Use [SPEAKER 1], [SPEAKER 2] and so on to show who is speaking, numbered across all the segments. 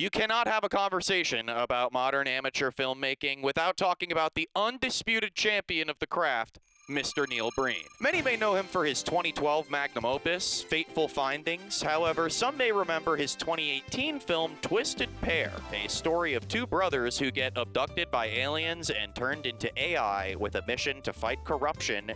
[SPEAKER 1] You cannot have a conversation about modern amateur filmmaking without talking about the undisputed champion of the craft, Mr. Neil Breen. Many may know him for his 2012 magnum opus, Fateful Findings. However, some may remember his 2018 film, Twisted Pair, a story of two brothers who get abducted by aliens and turned into AI with a mission to fight corruption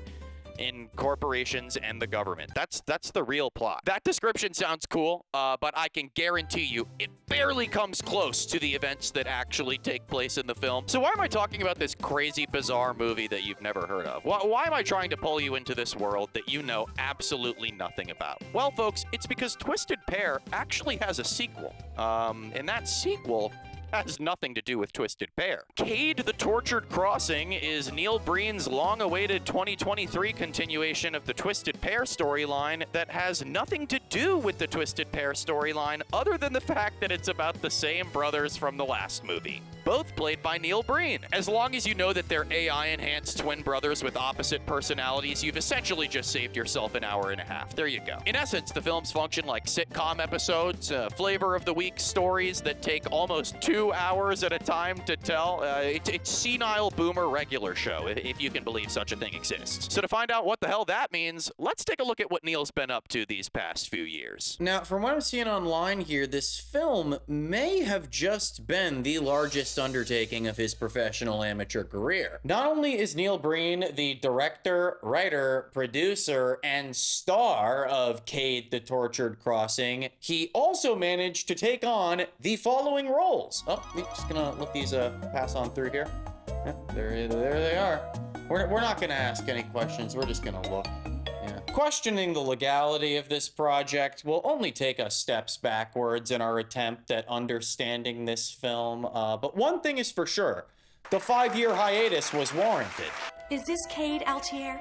[SPEAKER 1] in corporations and the government. That's the real plot. That description sounds cool, but I can guarantee you it barely comes close to the events that actually take place in the film. So why am I talking about this crazy, bizarre movie that you've never heard of? Why am I trying to pull you into this world that you know absolutely nothing about? Well, folks, it's because Twisted Pair actually has a sequel. And that sequel has nothing to do with Twisted Pair. Cade the Tortured Crossing is Neil Breen's long-awaited 2023 continuation of the Twisted Pair storyline that has nothing to do with the Twisted Pair storyline other than the fact that it's about the same brothers from the last movie, both played by Neil Breen. As long as you know that they're AI-enhanced twin brothers with opposite personalities, you've essentially just saved yourself an hour and a half. There you go. In essence, the films function like sitcom episodes, flavor of the week stories that take almost 2 hours at a time to tell. It's senile boomer regular show, if you can believe such a thing exists. So to find out what the hell that means, let's take a look at what Neil's been up to these past few years. Now, from what I'm seeing online here, this film may have just been the largest undertaking of his professional amateur career. Not only is Neil Breen the director, writer, producer, and star of Cade the Tortured Crossing, he also managed to take on the following roles. Oh, we're just gonna let these pass on through here. Yeah, there they are. We're not gonna ask any questions, we're just gonna look. Yeah. Questioning the legality of this project will only take us steps backwards in our attempt at understanding this film, but one thing is for sure, the 5-year hiatus was warranted.
[SPEAKER 2] Is this Cade Altier?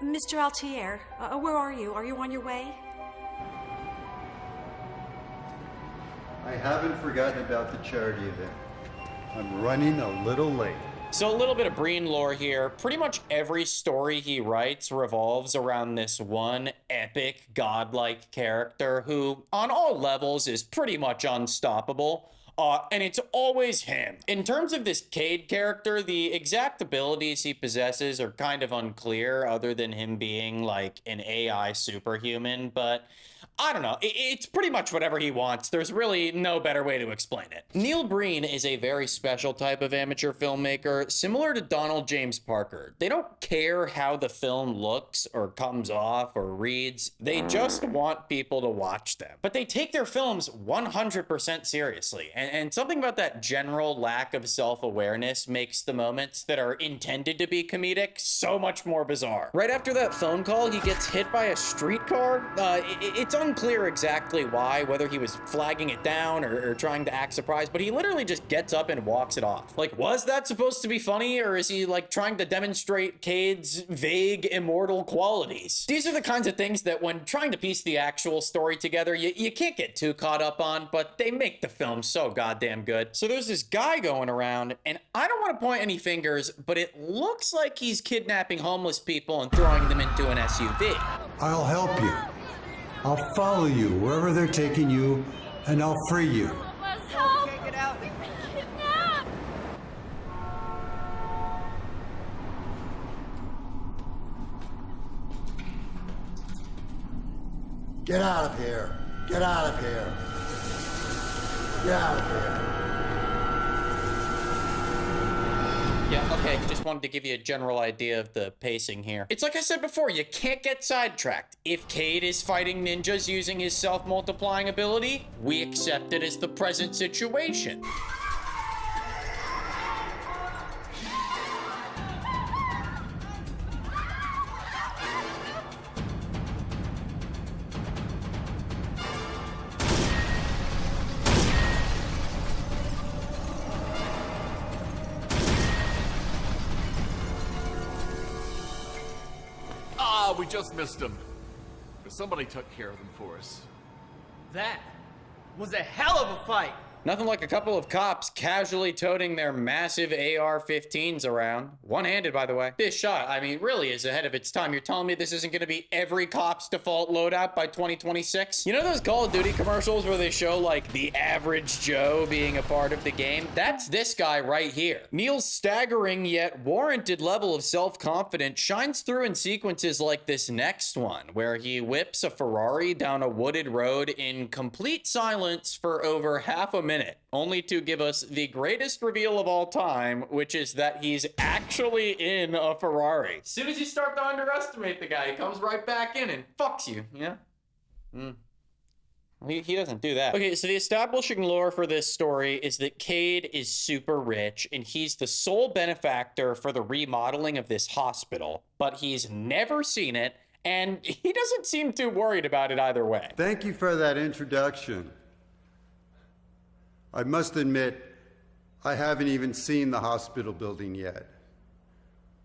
[SPEAKER 2] Mr. Altier, where are you? Are you on your way?
[SPEAKER 3] I haven't forgotten about the charity event. I'm running a little late.
[SPEAKER 1] So a little bit of Breen lore here. Pretty much every story he writes revolves around this one epic, godlike character who, on all levels, is pretty much unstoppable. And it's always him. In terms of this Cade character, the exact abilities he possesses are kind of unclear, other than him being like an AI superhuman, but I don't know. It's pretty much whatever he wants. There's really no better way to explain it. Neil Breen is a very special type of amateur filmmaker, similar to Donald James Parker. They don't care how the film looks or comes off or reads. They just want people to watch them. But they take their films 100% seriously. And something about that general lack of self-awareness makes the moments that are intended to be comedic so much more bizarre. Right after that phone call, he gets hit by a streetcar. It's unclear exactly why, whether he was flagging it down or trying to act surprised, but he literally just gets up and walks it off. Like, was that supposed to be funny, or is he like trying to demonstrate Cade's vague immortal qualities? These are the kinds of things that when trying to piece the actual story together, you can't get too caught up on, but they make the film so goddamn good. So there's this guy going around, and I don't want to point any fingers, but it looks like he's kidnapping homeless people and throwing them into an SUV.
[SPEAKER 4] I'll help you. I'll follow you wherever they're taking you, and I'll free you.
[SPEAKER 5] Let's help! Can't get out. We've been kidnapped!
[SPEAKER 4] Get out of here. Get out of here. Get out of here.
[SPEAKER 1] Yeah, okay, just wanted to give you a general idea of the pacing here. It's like I said before, you can't get sidetracked. If Cade is fighting ninjas using his self-multiplying ability, we accept it as the present situation.
[SPEAKER 6] We just missed them. But somebody took care of them for us.
[SPEAKER 7] That was a hell of a fight.
[SPEAKER 6] Nothing like a couple of cops casually toting their massive AR-15s around. One-handed, by the way. This shot, I mean, really is ahead of its time. You're telling me this isn't going to be every cop's default loadout by 2026? You know those Call of Duty commercials where they show, like, the average Joe being a part of the game? That's this guy right here. Neil's staggering yet warranted level of self-confidence shines through in sequences like this next one, where he whips a Ferrari down a wooded road in complete silence for over half a minute, only to give us the greatest reveal of all time, which is that he's actually in a Ferrari. As soon as you start to underestimate the guy, he comes right back in and fucks you, yeah? He doesn't do that. Okay, so the establishing lore for this story is that Cade is super rich, and he's the sole benefactor for the remodeling of this hospital, but he's never seen it, and he doesn't seem too worried about it either way.
[SPEAKER 3] Thank you for that introduction. I must admit, I haven't even seen the hospital building yet.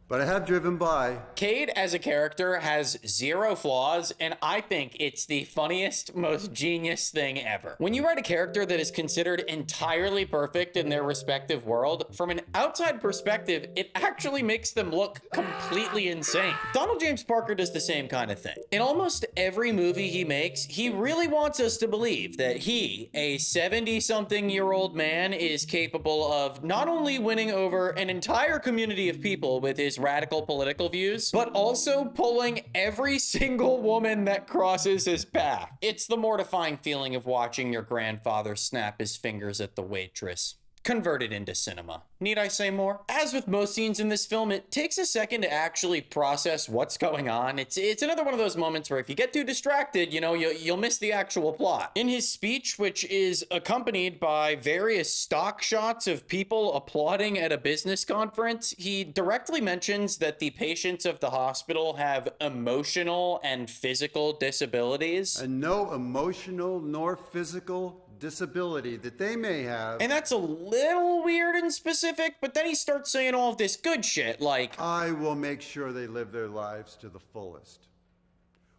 [SPEAKER 3] But I have driven by.
[SPEAKER 6] Cade as a character has zero flaws, and I think it's the funniest, most genius thing ever. When you write a character that is considered entirely perfect in their respective world, from an outside perspective, it actually makes them look completely insane. Donald James Parker does the same kind of thing. In almost every movie he makes, he really wants us to believe that he, a 70-something-year-old man, is capable of not only winning over an entire community of people with his radical political views, but also pulling every single woman that crosses his path. It's the mortifying feeling of watching your grandfather snap his fingers at the waitress. Converted into cinema. Need I say more? As with most scenes in this film, it takes a second to actually process what's going on. It's another one of those moments where if you get too distracted, you know, you'll miss the actual plot. In his speech, which is accompanied by various stock shots of people applauding at a business conference, he directly mentions that the patients of the hospital have emotional and physical disabilities.
[SPEAKER 3] And no emotional nor physical disability that they may have.
[SPEAKER 6] And that's a little weird and specific, but then he starts saying all of this good shit like,
[SPEAKER 3] I will make sure they live their lives to the fullest.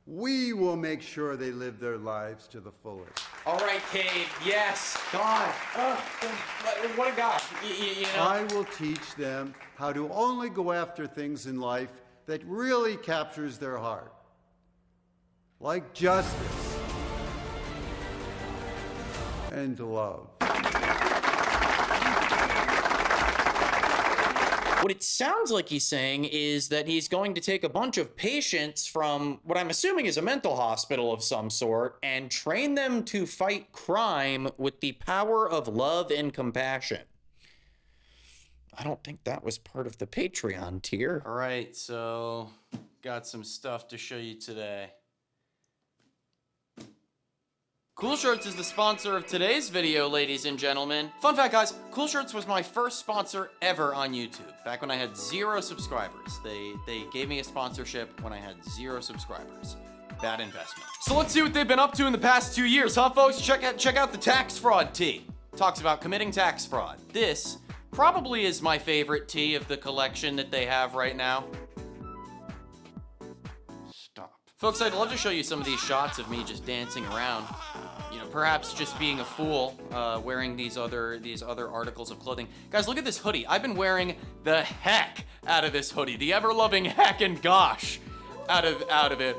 [SPEAKER 3] We will make sure they live their lives to the fullest.
[SPEAKER 6] All right, Cade, yes, God. What a guy. You know?
[SPEAKER 3] I will teach them how to only go after things in life that really captures their heart. Like justice. And love.
[SPEAKER 6] What it sounds like he's saying is that he's going to take a bunch of patients from what I'm assuming is a mental hospital of some sort and train them to fight crime with the power of love and compassion. I don't think that was part of the Patreon tier. All right, so got some stuff to show you today. Cool Shirts is the sponsor of today's video, ladies and gentlemen. Fun fact, guys, Cool Shirts was my first sponsor ever on YouTube. Back when I had 0 subscribers. They gave me a sponsorship when I had 0 subscribers. Bad investment. So let's see what they've been up to in the past 2 years, huh, folks? Check out the tax fraud tee. Talks about committing tax fraud. This probably is my favorite tee of the collection that they have right now. Stop. Folks, I'd love to show you some of these shots of me just dancing around. You know, perhaps just being a fool, wearing these other articles of clothing. Guys, look at this hoodie. I've been wearing the heck out of this hoodie. The ever-loving heck and gosh out of it.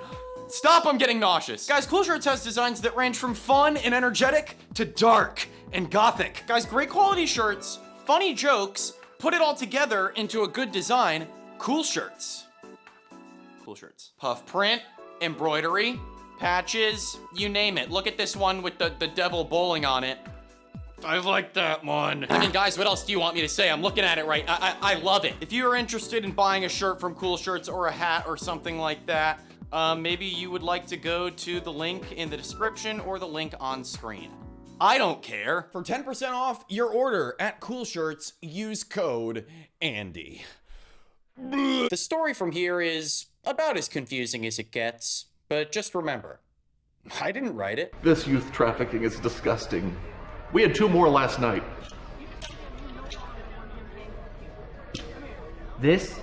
[SPEAKER 6] Stop, I'm getting nauseous. Guys, Cool Shirts has designs that range from fun and energetic to dark and gothic. Guys, great quality shirts, funny jokes, put it all together into a good design. Cool Shirts. Cool Shirts. Puff print, embroidery, patches, you name it. Look at this one with the devil bowling on it. I like that one. I mean, guys, what else do you want me to say? I'm looking at it right. I love it. If you are interested in buying a shirt from Cool Shirts or a hat or something like that, maybe you would like to go to the link in the description or the link on screen. I don't care. For 10% off your order at Cool Shirts, use code Andy. The story from here is about as confusing as it gets. But just remember, I didn't write it.
[SPEAKER 7] This youth trafficking is disgusting. We had 2 more last night.
[SPEAKER 8] This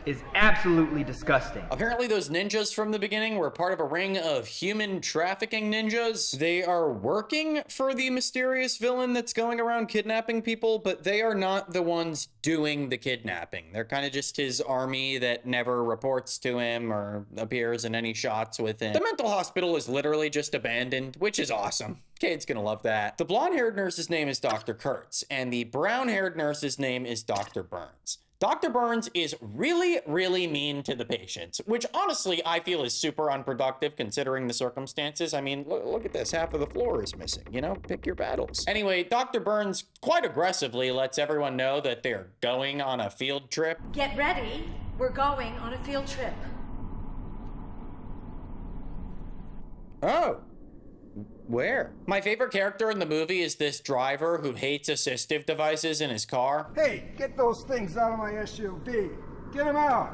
[SPEAKER 8] is absolutely disgusting.
[SPEAKER 6] Apparently those ninjas from the beginning were part of a ring of human trafficking ninjas. They are working for the mysterious villain that's going around kidnapping people, but they are not the ones doing the kidnapping. They're kind of just his army that never reports to him or appears in any shots with him. The mental hospital is literally just abandoned, which is awesome. Kate's gonna love that. The blonde-haired nurse's name is Dr. Kurtz, and the brown-haired nurse's name is Dr. Burns. Dr. Burns is really, really mean to the patients, which honestly I feel is super unproductive considering the circumstances. I mean, look at this, half of the floor is missing, you know, pick your battles. Anyway, Dr. Burns quite aggressively lets everyone know that they're going on a field trip.
[SPEAKER 2] Get ready. We're going on a field trip.
[SPEAKER 6] Oh. Where? My favorite character in the movie is this driver who hates assistive devices in his car.
[SPEAKER 9] Hey, get those things out of my SUV. Get them out.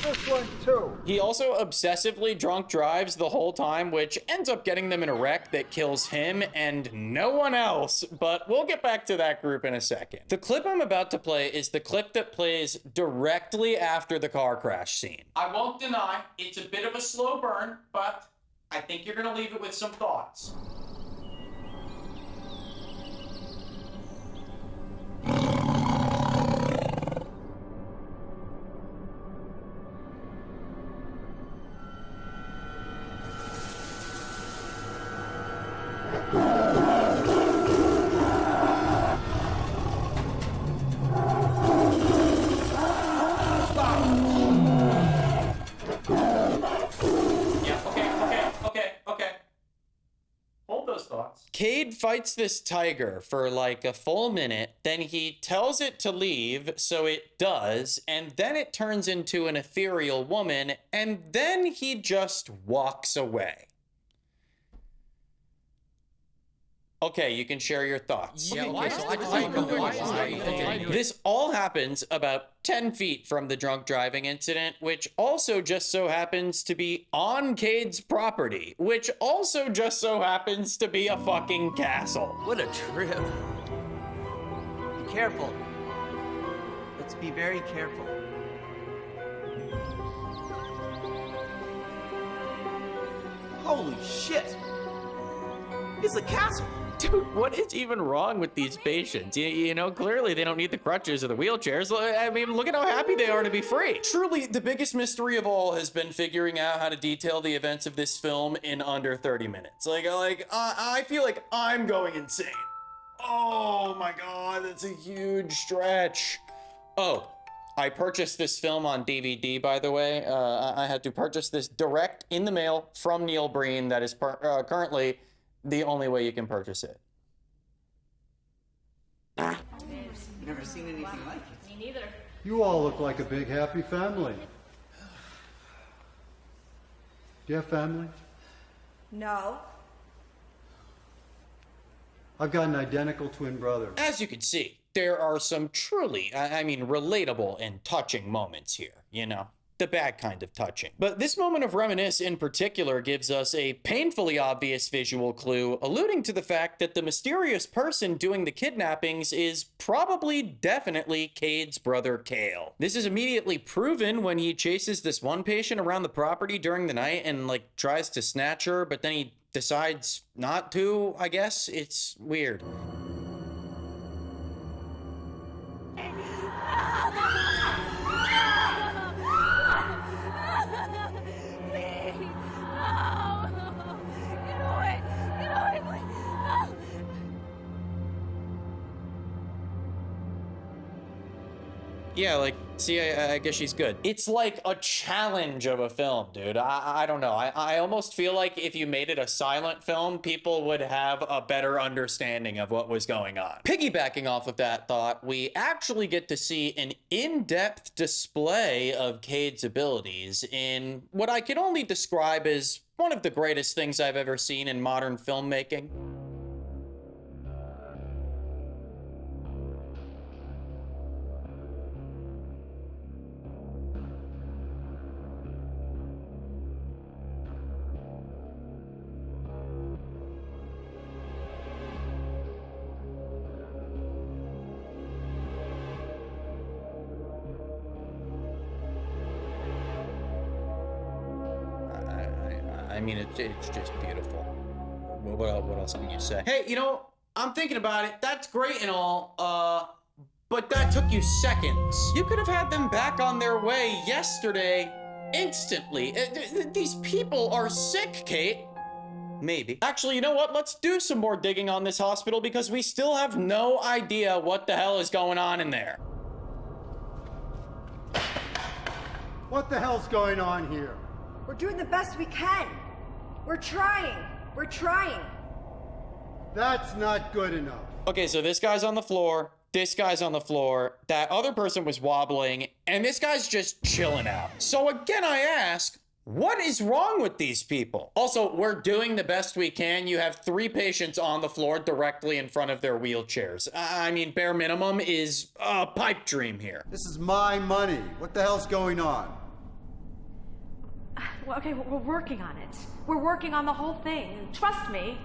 [SPEAKER 9] This one too.
[SPEAKER 6] He also obsessively drunk drives the whole time, which ends up getting them in a wreck that kills him and no one else, but we'll get back to that group in a second. The clip I'm about to play is the clip that plays directly after the car crash scene. I won't deny it's a bit of a slow burn, but I think you're gonna leave it with some thoughts. Cade fights this tiger for like a full minute, then he tells it to leave, so it does, and then it turns into an ethereal woman, and then he just walks away. Okay, you can share your thoughts. This all happens about 10 feet from the drunk driving incident, which also just so happens to be on Cade's property, which also just so happens to be a fucking castle.
[SPEAKER 10] What a trip. Be careful. Let's be very careful. Holy shit! It's a castle!
[SPEAKER 6] Dude, what is even wrong with these patients? You know, clearly they don't need the crutches or the wheelchairs. I mean, look at how happy they are to be free. Truly, the biggest mystery of all has been figuring out how to detail the events of this film in under 30 minutes. I feel like I'm going insane. Oh my God, that's a huge stretch. Oh, I purchased this film on DVD, by the way. I had to purchase this direct in the mail from Neil Breen. That is currently the only way you can purchase it.
[SPEAKER 10] Never seen anything like it.
[SPEAKER 5] Me neither.
[SPEAKER 3] You all look like a big happy family. Do you have family?
[SPEAKER 2] No.
[SPEAKER 3] I've got an identical twin brother.
[SPEAKER 6] As you can see, there are some truly, I mean, relatable and touching moments here, you know? The bad kind of touching. But this moment of reminisce in particular gives us a painfully obvious visual clue, alluding to the fact that the mysterious person doing the kidnappings is probably definitely Cade's brother Cale. This is immediately proven when he chases this one patient around the property during the night and like tries to snatch her, but then he decides not to, I guess. It's weird. Yeah, like, see, I guess she's good. It's like a challenge of a film, dude. I don't know. I almost feel like if you made it a silent film, people would have a better understanding of what was going on. Piggybacking off of that thought, we actually get to see an in-depth display of Cade's abilities in what I can only describe as one of the greatest things I've ever seen in modern filmmaking. I mean, it's just beautiful. What else can you say? Hey, you know, I'm thinking about it. That's great and all, but that took you seconds. You could have had them back on their way yesterday, instantly. These people are sick, Kate. Maybe. Actually, you know what? Let's do some more digging on this hospital because we still have no idea what the hell is going on in there.
[SPEAKER 3] What the hell's going on here?
[SPEAKER 2] We're doing the best we can. We're trying. We're trying.
[SPEAKER 3] That's not good enough.
[SPEAKER 6] Okay, so this guy's on the floor, this guy's on the floor, that other person was wobbling, and this guy's just chilling out. So again, I ask, what is wrong with these people? Also, we're doing the best we can. You have 3 patients on the floor directly in front of their wheelchairs. I mean, bare minimum is a pipe dream here.
[SPEAKER 3] This is my money. What the hell's going on?
[SPEAKER 2] Well, okay, we're working on it. We're working on the whole thing. Trust me.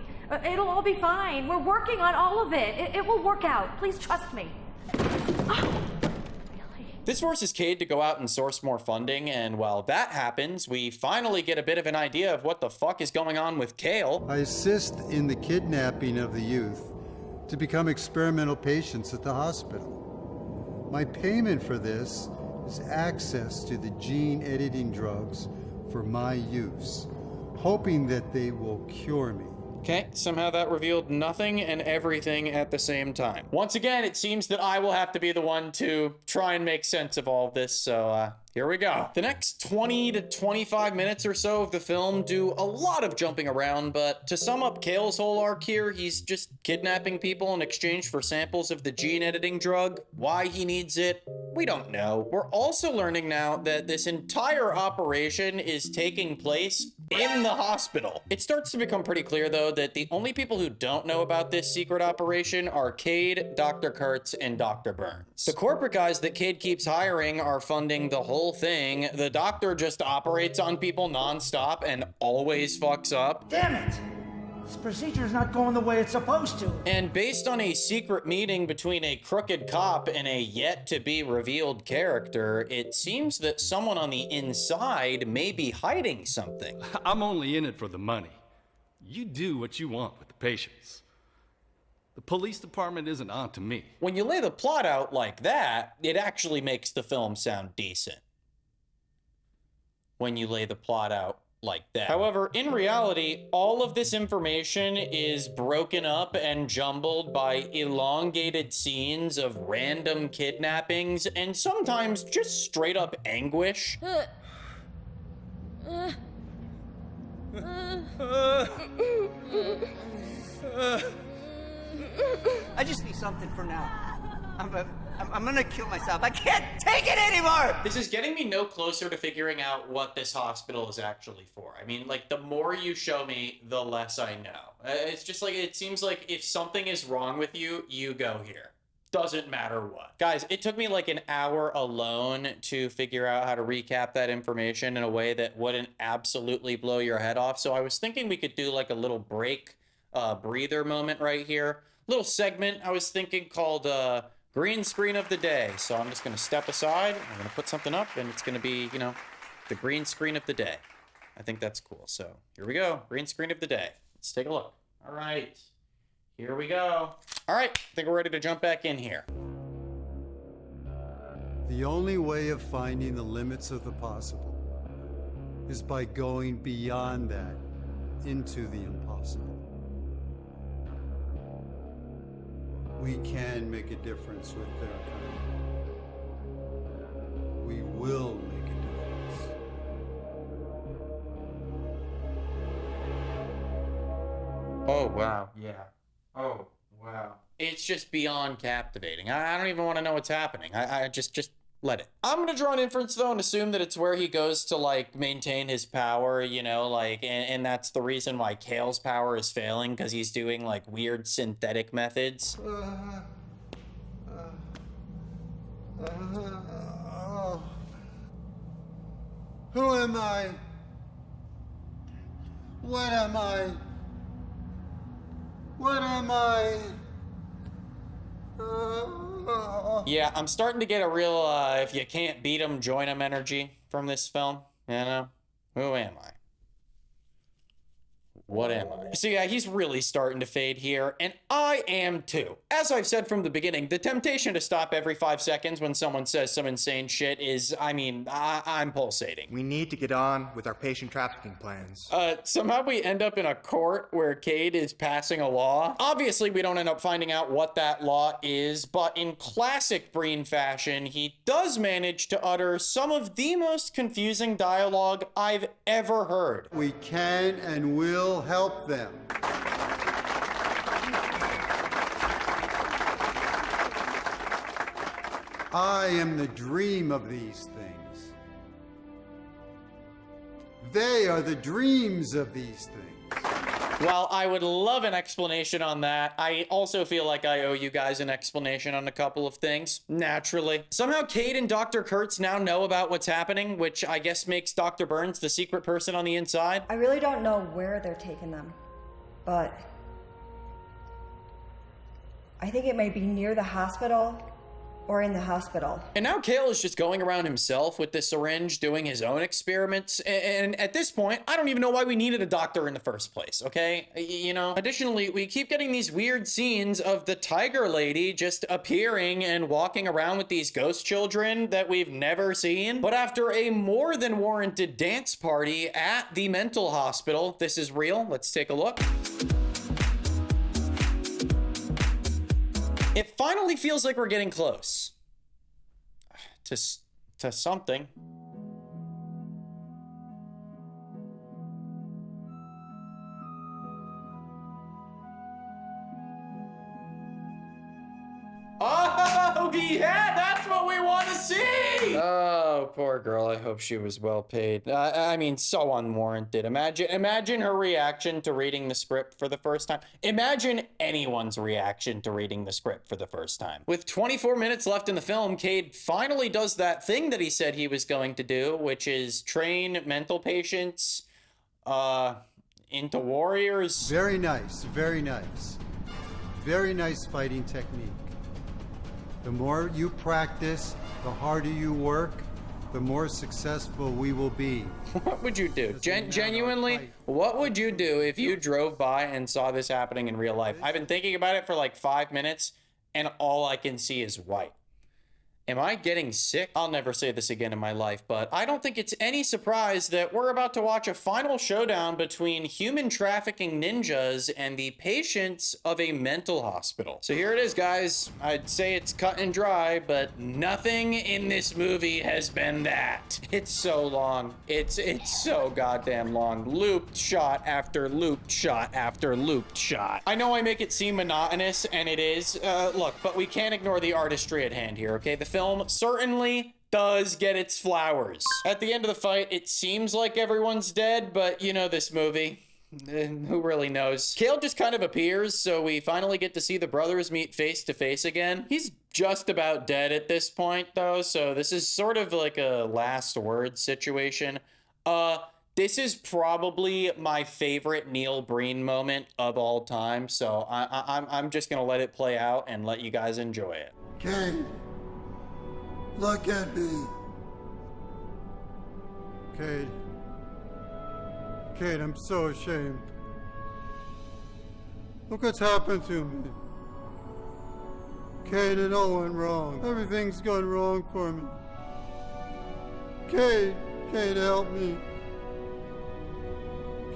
[SPEAKER 2] It'll all be fine. We're working on all of it. It will work out. Please trust me. Oh, really?
[SPEAKER 6] This forces Cade to go out and source more funding, and while that happens, we finally get a bit of an idea of what the fuck is going on with Kale.
[SPEAKER 3] I assist in the kidnapping of the youth to become experimental patients at the hospital. My payment for this is access to the gene editing drugs for my use, hoping that they will cure me.
[SPEAKER 6] Okay, somehow that revealed nothing and everything at the same time. Once again, it seems that I will have to be the one to try and make sense of all of this, so here we go. The next 20 to 25 minutes or so of the film do a lot of jumping around, but to sum up Kale's whole arc here, he's just kidnapping people in exchange for samples of the gene editing drug. Why he needs it, we don't know. We're also learning now that this entire operation is taking place in the hospital. It starts to become pretty clear, though, that the only people who don't know about this secret operation are Cade, Dr. Kurtz, and Dr. Burns. The corporate guys that Cade keeps hiring are funding the whole thing. The doctor just operates on people nonstop and always fucks up.
[SPEAKER 10] Damn it! This procedure is not going the way it's supposed to.
[SPEAKER 6] And based on a secret meeting between a crooked cop and a yet-to-be-revealed character, it seems that someone on the inside may be hiding something.
[SPEAKER 11] I'm only in it for the money. You do what you want with the patients. The police department isn't on to me.
[SPEAKER 6] When you lay the plot out like that, it actually makes the film sound decent. When you lay the plot out like that. However, in reality, all of this information is broken up and jumbled by elongated scenes of random kidnappings and sometimes just straight up anguish.
[SPEAKER 10] I just need something for now. I'm gonna kill myself. I can't take it anymore!
[SPEAKER 6] This is getting me no closer to figuring out what this hospital is actually for. I mean, like, the more you show me, the less I know. It's just like, it seems like if something is wrong with you, you go here. Doesn't matter what. Guys, it took me like an hour alone to figure out how to recap that information in a way that wouldn't absolutely blow your head off. So I was thinking we could do like a little break, breather moment right here. Little segment I was thinking called green screen of the day. So I'm just gonna step aside, I'm gonna put something up, and it's gonna be, you know, the green screen of the day. I think that's cool. So here we go, green screen of the day. Let's take a look. All right, here we go. All right, I think we're ready to jump back in here.
[SPEAKER 3] The only way of finding the limits of the possible is by going beyond that into the impossible. We can make a difference with their kind. We will make a difference.
[SPEAKER 6] Oh, wow. Yeah. Oh, wow. It's just beyond captivating. I don't even want to know what's happening. I just let it. I'm going to draw an inference, though, and assume that it's where he goes to, like, maintain his power, you know, like, and that's the reason why Kale's power is failing, because he's doing, like, weird synthetic methods.
[SPEAKER 3] Who am I? What am I? What am I?
[SPEAKER 6] Yeah, I'm starting to get a real, if you can't beat 'em, join 'em energy from this film, you know? Who am I? What am I? So yeah, he's really starting to fade here, and I am too. As I've said from the beginning, the temptation to stop every 5 seconds when someone says some insane shit is, I mean, I'm pulsating.
[SPEAKER 12] We need to get on with our patient trafficking plans.
[SPEAKER 6] Somehow we end up in a court where Cade is passing a law. Obviously, we don't end up finding out what that law is, but in classic Breen fashion, he does manage to utter some of the most confusing dialogue I've ever heard.
[SPEAKER 3] We can and will help them. I am the dream of these things. They are the dreams of these things.
[SPEAKER 6] While I would love an explanation on that, I also feel like I owe you guys an explanation on a couple of things, naturally. Somehow Cade and Dr. Kurtz now know about what's happening, which I guess makes Dr. Burns the secret person on the inside.
[SPEAKER 13] I really don't know where they're taking them, but I think it may be near the hospital or in the hospital.
[SPEAKER 6] And now Cale is just going around himself with this syringe, doing his own experiments. And at this point, I don't even know why we needed a doctor in the first place, okay? You know? Additionally, we keep getting these weird scenes of the tiger lady just appearing and walking around with these ghost children that we've never seen. But after a more than warranted dance party at the mental hospital, this is real. Let's take a look. It finally feels like we're getting close to something. Oh, yeah, that's what we want to see! Oh, poor girl. I hope she was well paid. I mean, so unwarranted. Imagine her reaction to reading the script for the first time. Imagine anyone's reaction to reading the script for the first time. With 24 minutes left in the film, Cade finally does that thing that he said he was going to do, which is train mental patients into warriors.
[SPEAKER 3] Very nice, very nice. Very nice fighting technique. The more you practice, the harder you work, the more successful we will be.
[SPEAKER 6] What would you do? Genuinely, what would you do if you drove by and saw this happening in real life? I've been thinking about it for like 5 minutes, and all I can see is white. Am I getting sick? I'll never say this again in my life, but I don't think it's any surprise that we're about to watch a final showdown between human trafficking ninjas and the patients of a mental hospital. So here it is, guys. I'd say it's cut and dry, but nothing in this movie has been that. It's so long. It's so goddamn long. Looped shot after looped shot after looped shot. I know I make it seem monotonous, and it is. Look, but we can't ignore the artistry at hand here, okay? The film certainly does get its flowers. At the end of the fight, it seems like everyone's dead, but you know this movie. Who really knows? Cale just kind of appears, so we finally get to see the brothers meet face to face again. He's just about dead at this point, though, so this is sort of like a last word situation. This is probably my favorite Neil Breen moment of all time, so I'm just gonna let it play out and let you guys enjoy it.
[SPEAKER 3] Cade, look at me. Cade. Cade, I'm so ashamed. Look what's happened to me. Cade, it all went wrong. Everything's gone wrong for me. Cade, help me.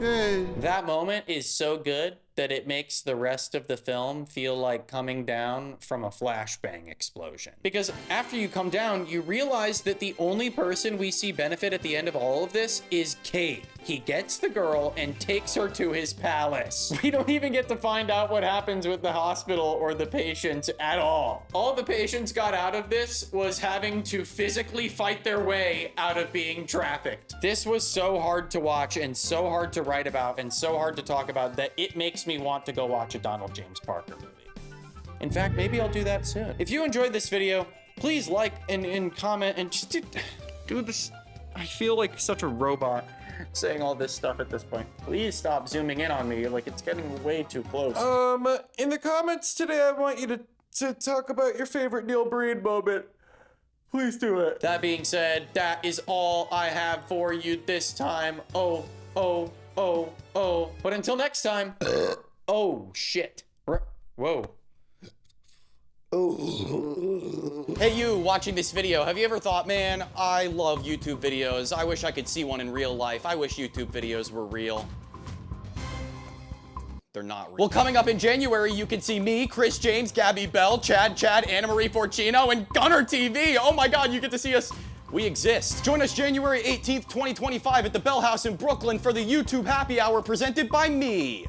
[SPEAKER 3] Cade.
[SPEAKER 6] That moment is so good that it makes the rest of the film feel like coming down from a flashbang explosion. Because after you come down, you realize that the only person we see benefit at the end of all of this is Cade. He gets the girl and takes her to his palace. We don't even get to find out what happens with the hospital or the patients at all. All the patients got out of this was having to physically fight their way out of being trafficked. This was so hard to watch and so hard to write about and so hard to talk about that it makes me want to go watch a Donald James Parker movie. In fact, maybe I'll do that soon. If you enjoyed this video, please like and comment and just do this. I feel like such a robot saying all this stuff at this point. Please stop zooming in on me, like it's getting way too close. In the comments today, I want you to talk about your favorite Neil Breen moment. Please do it. That being said, that is all I have for you this time. Oh, oh. But until next time. Oh, shit. Whoa. Hey, you watching this video, have you ever thought, man, I love YouTube videos. I wish I could see one in real life. I wish YouTube videos were real. They're not real. Well, coming up in January, you can see me, Chris James, Gabby Bell, Chad, Anna Marie Forcino, and Gunner TV. Oh my God, you get to see us. We exist. Join us January 18th, 2025 at the Bell House in Brooklyn for the YouTube Happy Hour presented by me,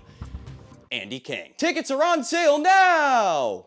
[SPEAKER 6] Andy King. Tickets are on sale now!